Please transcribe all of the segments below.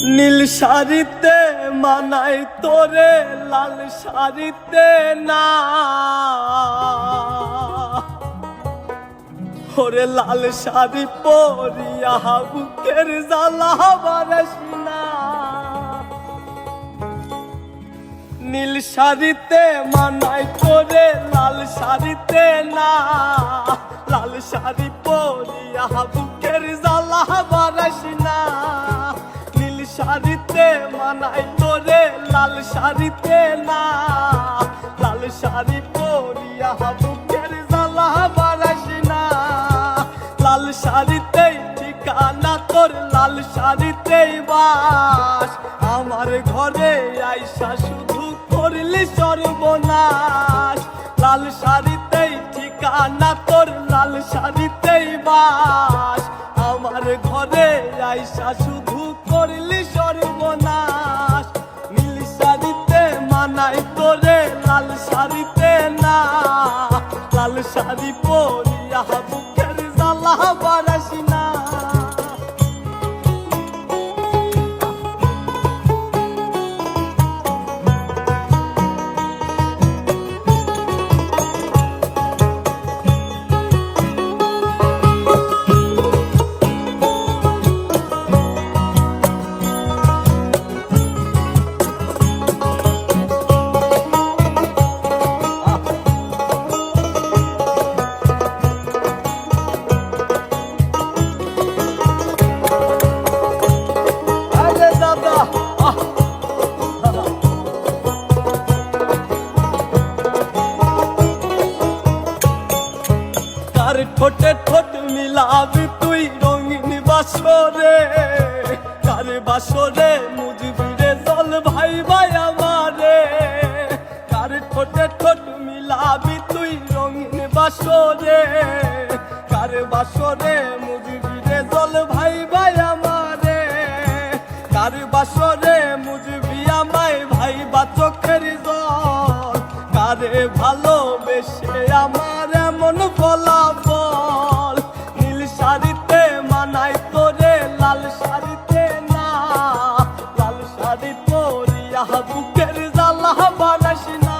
নীল শাড়িতে মানাই তোরে লাল শাড়িতে না, ওরে লাল শাড়ি পরিয়া বুকের জ্বালা বারাস না। নীল শাড়িতে মানাই তোরে লাল শাড়িতে না, লাল শাড়ি পরিয়া বুকের জ্বালা বারাস না। নীল শাড়িতে মানাই তোরে লাল শাড়িতে না, লাল শাড়ি পরিয়া বুকের জ্বালা বারাস না। লাল শাড়িতেই ঠিকানা তোর, লাল শাড়িতেই বাস, আমার ঘরে আইসা শুধু করলি সর্বনাশ। লাল শাড়িতেই ঠিকানা তোর, লাল শাড়িতেই বাস, আমার ঘরে আইসা শুধু করলি সর্বনাশ। নীল শাড়িতে মানাই তোরে লাল শাড়িতে না, লাল শাড়ি পরিয়া বুকের জ্বালা বারাস না। কার ঠোঁটে ঠোঁট মিলাবি তুই রঙিন বাসরে, কার বাসরে মুজবিরে জল ভাই ভাই আমারে। কার ঠোঁটে ঠোঁট মিলাবি তুই রঙিন বাসরে, কার বাসরে মুজবিরে জল ভাই ভাই আমারে। কার বাসরে মুজবি আমায় ভাই বা চোখের জল, কারে ভালোবেসে আমার এমন ফলাফল। নীল শাড়িতে মানাই তোরে লাল শাড়িতে না, লাল শাড়ি পরিয়া বুকের জ্বালা বারাস না।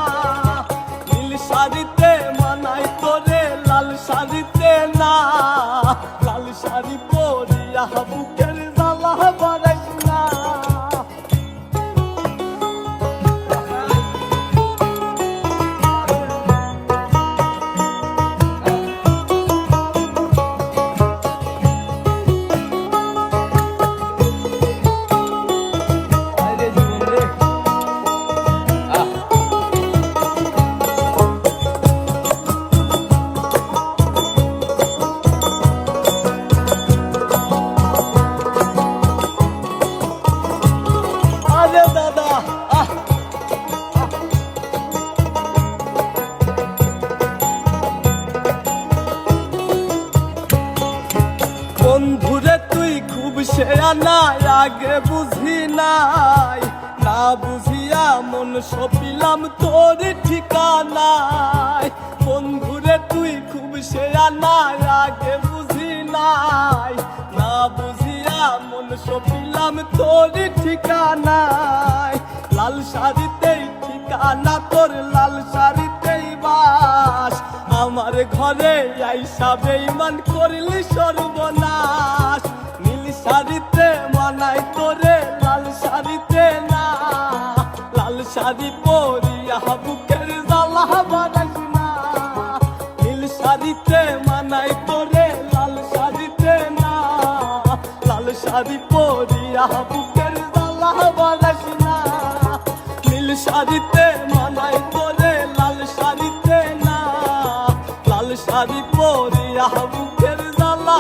নীল শাড়িতে মানাই তোরে লাল শাড়িতে না, লাল শাড়ি পরিয়া বুকের জ্বালা বারাস না। বন্ধুরে তুই খুব শেয়ানা, আগে বুঝি নাই, না বুঝিয়া মন সপিলাম তোর ঠিকানায়। বন্ধুরে তুই খুব শেয়ানা, আগে বুঝি নাই, না বুঝিয়া মন সপিলাম তোর ঠিকানায়। লাল শাড়িতেই ঠিকানা তোর, লাল শাড়িতেই বাস, আমার ঘরে আইসা বেঈমান করলি সর্বনাশ। নীল শাড়িতে মানাই তোরে লাল শাড়িতে না, লাল শাড়ি পরিয়া বুকের জ্বালা বারাস না। নীল শাড়িতে মানাই তোরে লাল শাড়িতে না, লাল শাড়ি পরিয়া বুকের জ্বালা বারাস না। নীল শাড়িতে মানাই তোরে লাল শাড়িতে না, লাল শাড়ি পরিয়া বুকের জ্বালা